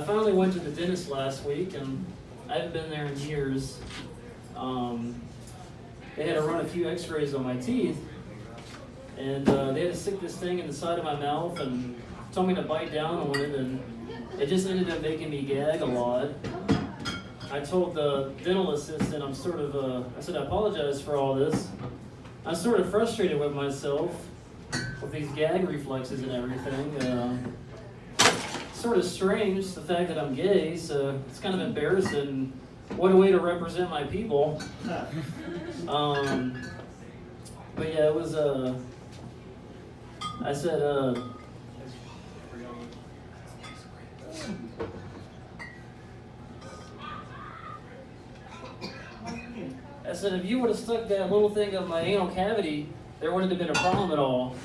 I finally went to the dentist last week, and I haven't been there in years. They had to run a few x-rays on my teeth, and they had to stick this thing in the side of my mouth and told me to bite down on it, and it just ended up making me gag a lot. I told the dental assistant, I said, I apologize for all this. I'm sort of frustrated with myself with these gag reflexes and everything. Sort of strange, the fact that I'm gay, so it's kind of embarrassing. What a way to represent my people. But yeah, it was, I said, if you would have stuck that little thing up my anal cavity, there wouldn't have been a problem at all.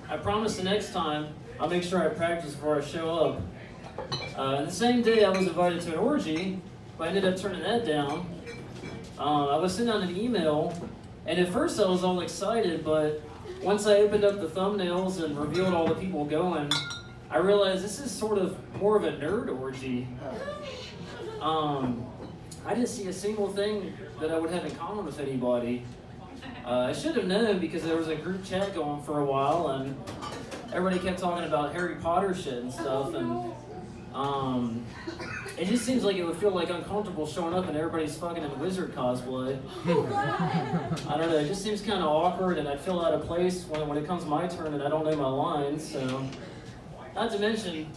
I promise the next time, I'll make sure I practice before I show up. And the same day I was invited to an orgy, but I ended up turning that down. I was sent out an email, and at first I was all excited, but once I opened up the thumbnails and revealed all the people going, I realized this is sort of more of a nerd orgy. I didn't see a single thing that I would have in common with anybody. I should have known because there was a group chat going for a while, and everybody kept talking about Harry Potter shit and stuff, and it just seems like it would feel like uncomfortable showing up and everybody's fucking in wizard cosplay. I don't know, it just seems kind of awkward, and I'd feel out of place when it comes my turn and I don't know my lines, so. Not to mention,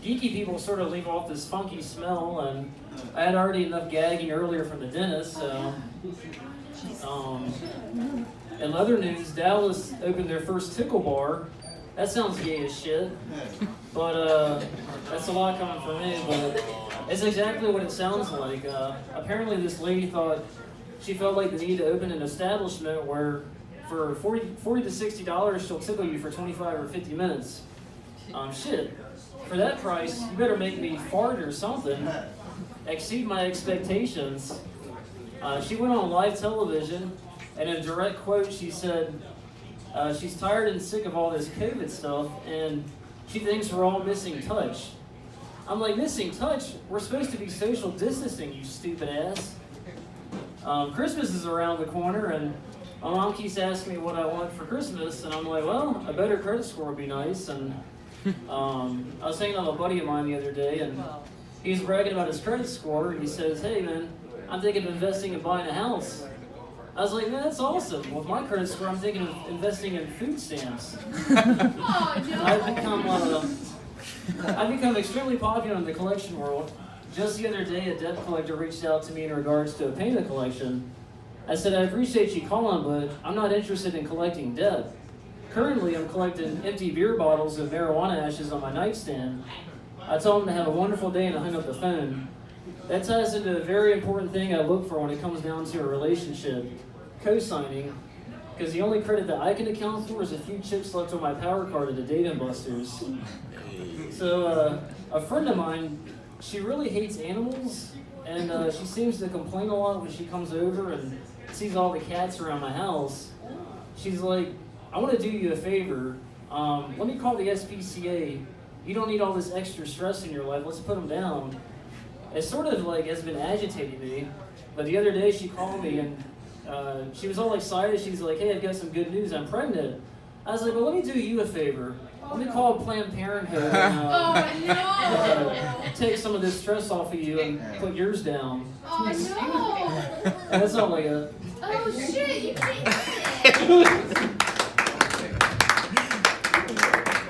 geeky people sort of leave off this funky smell, and I had already enough gagging earlier from the dentist, so. In other news, Dallas opened their first tickle bar. That sounds gay as shit, but that's a lot coming from me, but it's exactly what it sounds like. Apparently this lady felt like the need to open an establishment where for $40 to $60 she'll tickle you for 25 or 50 minutes. Shit, for that price, you better make me fart or something, exceed my expectations. She went on live television, and in a direct quote she said, she's tired and sick of all this COVID stuff, and she thinks we're all missing touch. I'm like, missing touch? We're supposed to be social distancing, you stupid ass. Christmas is around the corner, and my mom keeps asking me what I want for Christmas, and I'm like, well, a better credit score would be nice. And I was hanging out with a buddy of mine the other day, and he's bragging about his credit score, and he says, hey man, I'm thinking of investing in buying a house. I was like, man, that's awesome. With my credit score, I'm thinking of investing in food stamps. I've become extremely popular in the collection world. Just the other day, a debt collector reached out to me in regards to a payment collection. I said, I appreciate you calling, but I'm not interested in collecting debt. Currently, I'm collecting empty beer bottles of marijuana ashes on my nightstand. I told him to have a wonderful day and I hung up the phone. That ties into a very important thing I look for when it comes down to a relationship, co-signing, because the only credit that I can account for is a few chips left on my power card at the Dave & Buster's. So a friend of mine, she really hates animals, and she seems to complain a lot when she comes over and sees all the cats around my house. She's like, I want to do you a favor. Let me call the SPCA. You don't need all this extra stress in your life. Let's put them down. It sort of like has been agitating me, but the other day she called me and she was all excited. She's like, hey, I've got some good news. I'm pregnant. I was like, well, let me do you a favor. Let me call Planned Parenthood and take some of this stress off of you and put yours down. Oh, no. And that's all I got. Oh, shit, you can't do it.